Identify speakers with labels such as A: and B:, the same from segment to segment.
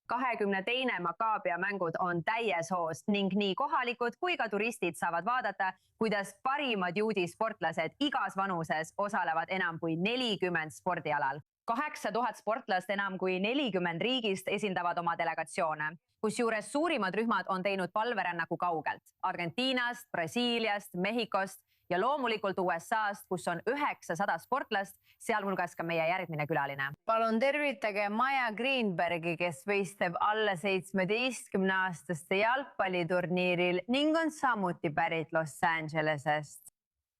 A: 22. Makaabia mängud on täies hoos ning nii kohalikud kui ka turistid saavad vaadata, kuidas parimad juudisportlased igas vanuses osalevad enam kui 40 spordialal. 8000 sportlast enam kui 40 riigist esindavad oma delegatsioone, kusjuures suurimad rühmad on teinud palverännaku kaugelt Argentiinast, Brasiiliast, Mehhikost ja loomulikult USA'st, kus on 900 sportlast, sealhulgas ka meie järgmine külaline.
B: Palun tervitage Maja Greenbergi, kes võistleb alla 17-aastaste jalgpalliturniiril ning on samuti pärit Los Angelesest.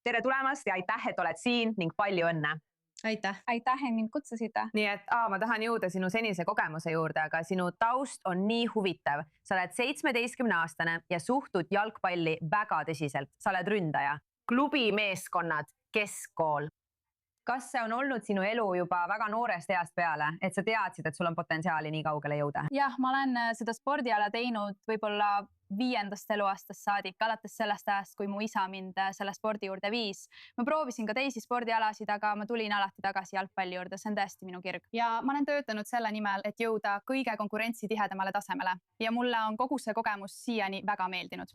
A: Tere tulemast ja aitäh, et oled siin ning palju õnne!
C: Aitäh,
D: et mind kutsusite.
A: Nii et ma tahan jõuda sinu senise kogemuse juurde, aga sinu taust on nii huvitav. Sa oled 17-aastane ja suhtud jalgpalli väga tõsiselt. Sa oled ründaja. Klubi meeskonnad, keskkool. Kas see on olnud sinu elu juba väga noorest east peale, et sa teadsid, et sul on potentsiaali nii kaugele jõuda?
D: Jah, ma olen seda spordiala teinud võib-olla 5. eluaastast saadik, alates sellest ajast, kui mu isa mind selle spordi juurde viis. Ma proovisin ka teisi spordialasid, aga ma tulin alati tagasi jalgpalli juurde, see on tõesti minu kirg. Ja ma olen töötanud selle nimel, et jõuda kõige konkurentsitihedamale tasemele ja mulle on kogu see kogemus siiani väga meeldinud.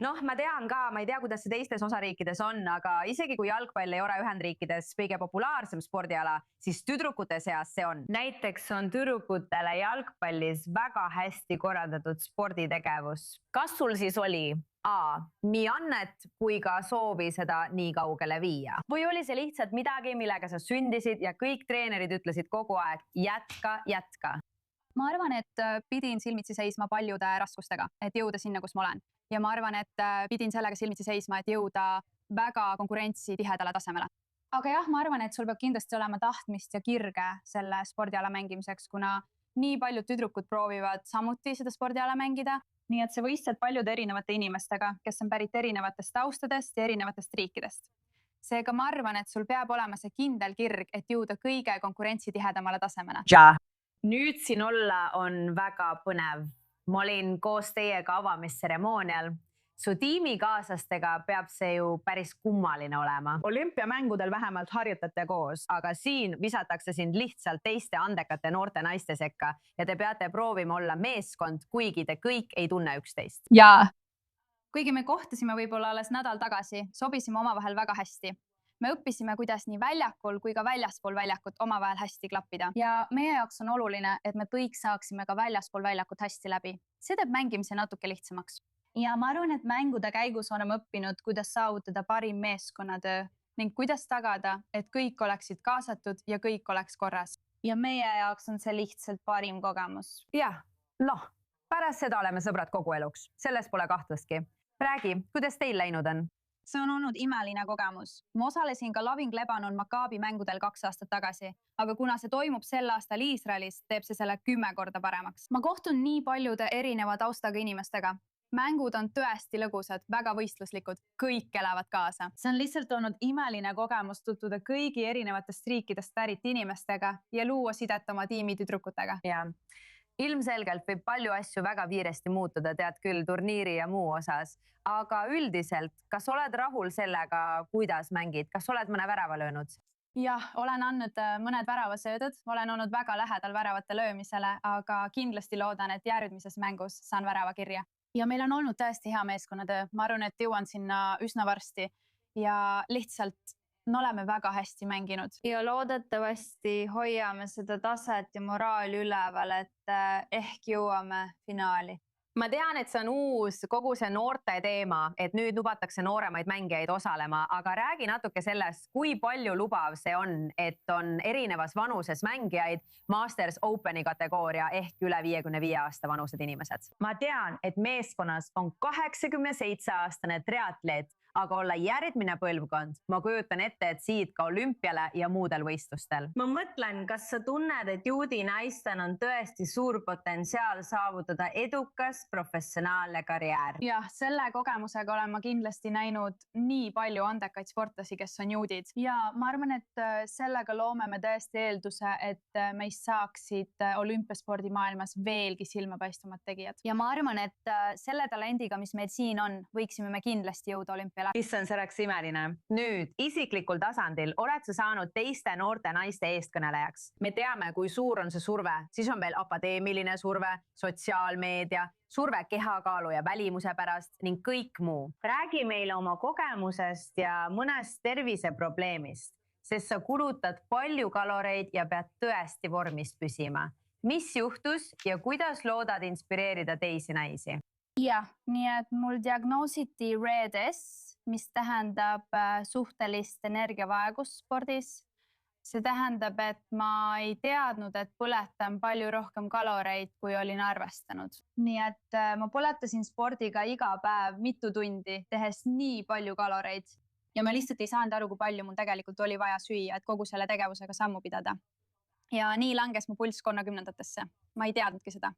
A: Noh, ma tean ka, ma ei tea, kuidas see teistes osariikides on, aga isegi kui jalgpall ei ole Ühendriikides kõige populaarsem spordiala, siis tüdrukute seas see on.
B: Näiteks on tüdrukutele jalgpallis väga hästi korraldatud sporditegevus.
A: Kas sul siis oli nii annet kui ka soovi seda nii kaugele viia? Või oli see lihtsalt midagi, millega sa sündisid ja kõik treenerid ütlesid kogu aeg jätka?
D: Ma arvan, et pidin silmitsi seisma paljude raskustega, et jõuda sinna, kus ma olen. Ja ma arvan, et pidin sellega silmitsi seisma, et jõuda väga konkurentsitihedale tasemele. Aga jah, ma arvan, et sul peab kindlasti olema tahtmist ja kirge selle spordiala mängimiseks, kuna nii paljud tüdrukud proovivad samuti seda spordiala mängida. Nii et sa võistled paljude erinevate inimestega, kes on pärit erinevatest taustadest ja erinevatest riikidest. Seega ma arvan, et sul peab olema see kindel kirg, et jõuda kõige konkurentsitihedamale tasemele.
A: Nüüd siin olla on väga põnev. Ma olin koos teiega avamistseremoonial. Su tiimikaaslastega peab see ju päris kummaline olema. Olümpiamängudel vähemalt harjutate koos, aga siin visatakse sind lihtsalt teiste andekate noorte naiste sekka ja te peate proovima olla meeskond, kuigi te kõik ei tunne üksteist.
D: Jaa. Kuigi me kohtasime võib-olla alles nädal tagasi, sobisime omavahel väga hästi. Me õppisime, kuidas nii väljakul kui ka väljaspool väljakut omavahel hästi klappida. Ja meie jaoks on oluline, et me kõik saaksime ka väljaspool väljakut hästi läbi. See teeb mängimise natuke lihtsamaks. Ja ma arvan, et mängude käigus oleme õppinud, kuidas saavutada parim meeskonnatöö ning kuidas tagada, et kõik oleksid kaasatud ja kõik oleks korras.
B: Ja meie jaoks on see lihtsalt parim kogemus.
A: Jah, pärast seda oleme sõbrad kogu eluks. Selles pole kahtlustki. Räägi, kuidas teil läinud on?
D: See on olnud imeline kogemus. Ma osalesin ka Loving Lebanon Makaabi mängudel 2 aastat tagasi, aga kuna see toimub sel aastal Iisraelis, teeb see selle 10 korda paremaks. Ma kohtun nii paljude erineva taustaga inimestega. Mängud on tõesti lõbusad, väga võistluslikud, kõik elavad kaasa. See on lihtsalt olnud imeline kogemus tutvuda kõigi erinevatest riikidest pärit inimestega ja luua sidet oma tiimi tüdrukutega.
A: Ja. Ilmselgelt võib palju asju väga kiiresti muutuda, tead küll turniiri ja muu osas, aga üldiselt, kas oled rahul sellega, kuidas mängid? Kas oled mõne värava löönud?
D: Jah, olen andnud mõned väravasöödud, olen olnud väga lähedal väravate löömisele, aga kindlasti loodan, et järgmises mängus saan värava kirja. Ja meil on olnud tõesti hea meeskonnatöö. Ma arvan, et jõuan sinna üsna varsti ja lihtsalt me oleme väga hästi mänginud.
B: Ja loodetavasti hoiame seda taset ja moraali üleval, et ehk jõuame finaali.
A: Ma tean, et see on uus kogu see noorte teema, et nüüd lubatakse nooremaid mängijaid osalema, aga räägi natuke sellest, kui palju lubav see on, et on erinevas vanuses mängijaid Masters Openi kategooria ehk üle 55 aasta vanused inimesed. Ma tean, et meeskonnas on 87-aastane triatleet, aga olla järgmine põlvkond, ma kujutan ette, et siit ka olümpiale ja muudel võistlustel.
B: Ma mõtlen, kas sa tunned, et juudi naistel on tõesti suur potentsiaal saavutada edukas professionaalne karjäär?
D: Jah, selle kogemusega olen ma kindlasti näinud nii palju andekaid sportlasi, kes on juudid. Ja ma arvan, et sellega loome me tõesti eelduse, et meist saaksid olümpiaspordi maailmas veelgi silmapaistvamad tegijad. Ja ma arvan, et selle talendiga, mis meil siin on, võiksime me kindlasti jõuda olümpiale. laskemoonadele.
A: Issand, see oleks imeline. Nüüd, isiklikul tasandil oled sa saanud teiste noorte naiste eestkõnelejaks. Me teame, kui suur on see surve. Siis on veel akadeemiline surve, sotsiaalmeedia, surve kehakaalu ja välimuse pärast ning kõik muu. Räägi meile oma kogemusest ja mõnest terviseprobleemist, sest sa kulutad palju kaloreid ja pead tõesti vormis püsima. Mis juhtus ja kuidas loodad inspireerida teisi naisi?
C: Jah, nii et mul diagnoositi RED-S, mis tähendab suhtelist energiavaegust spordis. See tähendab, et ma ei teadnud, et põletan palju rohkem kaloreid, kui olin arvestanud.
D: Nii et ma põletasin spordiga iga päev mitu tundi, tehes nii palju kaloreid. Ja ma lihtsalt ei saanud aru, kui palju mul tegelikult oli vaja süüa, et kogu selle tegevusega sammu pidada. Ja nii langes mu pulss 30-ndatesse. Ma ei teadnudki seda.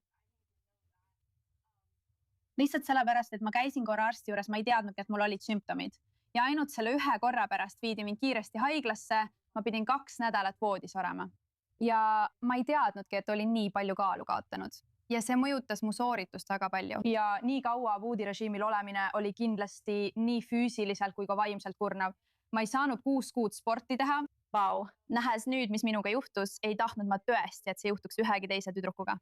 D: Lihtsalt sellepärast, et ma käisin korra arsti juures, ma ei teadnudki, et mul olid sümptomid. Ja ainult selle ühe korra pärast viidi mind kiiresti haiglasse, ma pidin 2 nädalat voodis olema. Ja ma ei teadnudki, et olin nii palju kaalu kaotanud. Ja see mõjutas mu sooritust väga palju. Ja nii kaua voodirežiimil olemine oli kindlasti nii füüsiliselt kui ka vaimselt kurnav. Ma ei saanud 6 kuud sporti teha. Vau. Nähes nüüd, mis minuga juhtus, ei tahtnud ma tõesti, et see juhtuks ühegi teise tüdrukuga.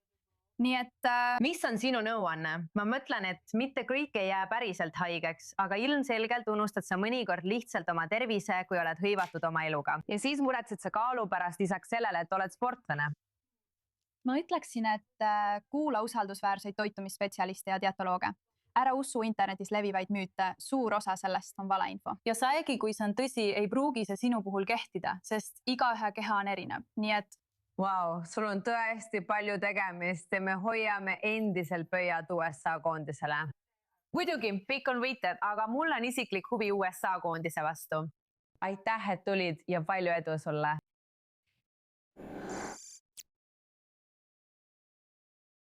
D: Nii et... Mis on sinu nõuanne? Ma mõtlen, et mitte kõik ei jää päriselt haigeks, aga ilmselgelt unustad sa mõnikord lihtsalt oma tervise, kui oled hõivatud oma eluga. Ja siis muretsed sa kaalu pärast lisaks sellele, et oled sportlane. Ma ütleksin, et kuula usaldusväärseid toitumisspetsialiste ja dietolooge. Ära usu internetis levivaid müüte, suur osa sellest on valeinfo. Ja saegi, kui see on tõsi, ei pruugi see sinu puhul kehtida, sest igaühe keha on erinev. Nii et... Wow, sul on tõesti palju tegemist ja me hoiame endiselt pöiad USA koondisele. Muidugi, kõik on võited, aga mul on isiklik huvi USA koondise vastu. Aitäh, et tulid ja palju edu sulle!